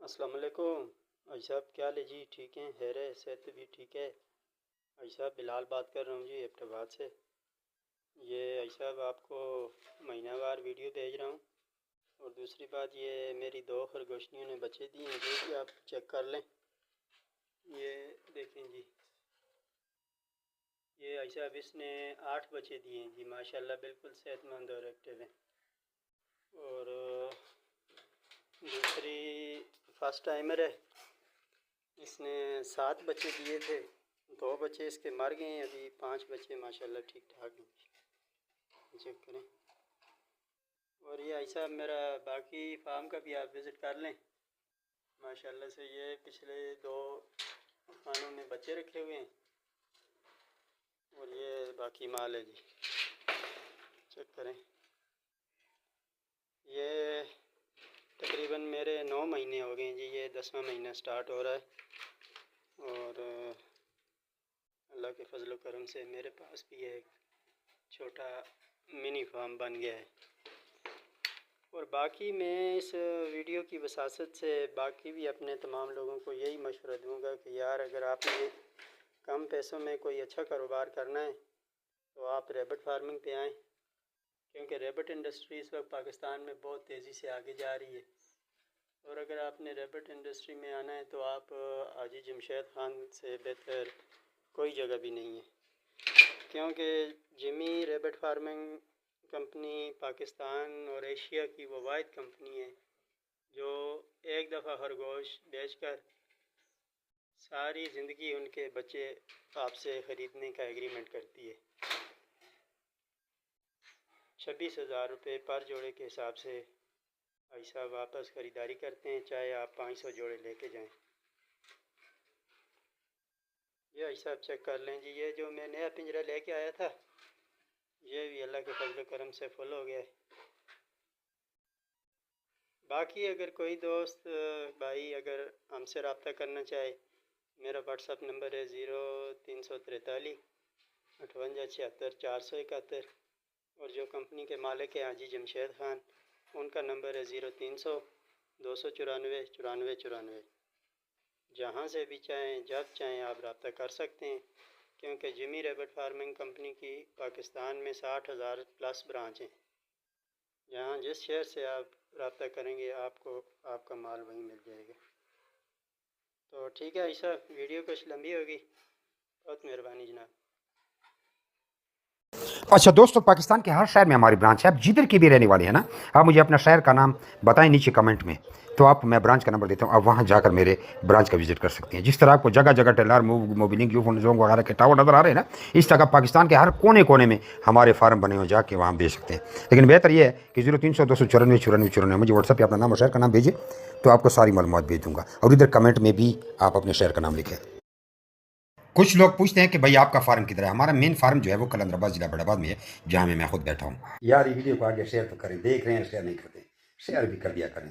अस्सलाम वालेकुम। भाई साहब क्या हाल है जी? ठीक हैं? खैर है? सेहत भी ठीक है? भाई साहब बिलाल बात कर रहा हूँ जी एबटाबाद से। ये भाई साहब आपको महीनावार वीडियो भेज रहा हूँ। और दूसरी बात, ये मेरी दो खरगोशनियों ने बच्चे दिए हैं जो कि आप चेक कर लें। ये देखें जी, ये भाई साहब इसने 8 बच्चे दिए हैं जी, माशाल्लाह बिल्कुल सेहतमंद और एक्टिव हैं। और दूसरी फर्स्ट टाइमर है, इसने 7 बच्चे दिए थे। 2 बच्चे इसके मर गए हैं, अभी 5 बच्चे माशाल्लाह ठीक ठाक हैं। चेक करें। और ये ऐसा मेरा बाकी फार्म का भी आप विज़िट कर लें। माशाल्लाह से ये पिछले 2 खानों में बच्चे रखे हुए हैं। और ये बाकी माल है जी, चेक करें। ये तकरीबन मेरे 9 महीने हो गए हैं जी, ये 10वां महीना स्टार्ट हो रहा है। और अल्लाह के फजल करम से मेरे पास भी एक छोटा मिनी फार्म बन गया है। और बाकी मैं इस वीडियो की वसासत से बाकी भी अपने तमाम लोगों को यही मशवरा दूंगा कि यार, अगर आपने कम पैसों में कोई अच्छा कारोबार करना है तो आप रैबिट फार्मिंग पे आएँ, क्योंकि रैबिट इंडस्ट्री इस वक्त पाकिस्तान में बहुत तेज़ी से आगे जा रही है। और अगर आपने रैबिट इंडस्ट्री में आना है तो आप हाजी जमशेद खान से बेहतर कोई जगह भी नहीं है, क्योंकि Jimmy rabbit farming company Pakistan और एशिया की वो वाहिद कंपनी है जो एक दफ़ा खरगोश बेचकर सारी ज़िंदगी उनके बच्चे आपसे ख़रीदने का एग्रीमेंट करती है। 26,000 रुपये पर जोड़े के हिसाब से ऐसा वापस ख़रीदारी करते हैं, चाहे आप 500 जोड़े लेके जाएं। ये ऐसा चेक कर लें जी। ये जो मैं नया पिंजरा लेके आया था, ये भी अल्लाह के फजल करम से फुल हो गया है। बाकी अगर कोई दोस्त भाई अगर हमसे रब्ता करना चाहे, मेरा व्हाट्सअप नंबर है 0343 58 76 471। और जो कंपनी के मालिक हैं हाजी जमशेद खान, उनका नंबर है 0300 294 94 94। जहाँ से भी चाहें जब चाहें आप रब्ता कर सकते हैं, क्योंकि जिमी रैबिट फार्मिंग कंपनी की पाकिस्तान में 60,000 प्लस ब्रांच हैं। जहाँ जिस शहर से आप रब्ता करेंगे आपको आपका माल वहीं मिल जाएगा। तो ठीक है ऐसा, वीडियो कुछ लंबी होगी, बहुत मेहरबानी जनाब। अच्छा दोस्तों, पाकिस्तान के हर शहर में हमारी ब्रांच है। आप जिधर की भी रहने वाले हैं ना, आप मुझे अपना शहर का नाम बताएं नीचे कमेंट में, तो आप मैं ब्रांच का नंबर देता हूँ, आप वहाँ जाकर मेरे ब्रांच का विजिट कर सकते हैं। जिस तरह आपको जगह जगह टेलर मोबिलिंग जोंग वगैरह के टावर नज़र आ रहे हैं ना, इस तरह पाकिस्तान के हर कोने कोने में हमारे फार्म बने हो, जाके वहाँ बेच सकते हैं। लेकिन बेहतर यह है कि 0300 294 94 94 मुझे व्हाट्सएप पर अपना नाम और शहर का नाम भेजिए, तो आपको सारी मालूमात भेज दूँगा। और इधर कमेंट में भी आप अपने शहर का नाम लिखें। कुछ लोग पूछते हैं कि भाई आपका फार्म किधर है। हमारा मेन फार्म जो है वो कलंदराबाद जिला बड़ाबाद में है, जहाँ मैं खुद बैठा हूँ। यार ये वीडियो को आगे शेयर तो करें, देख रहे हैं शेयर नहीं करते, शेयर भी कर दिया करें।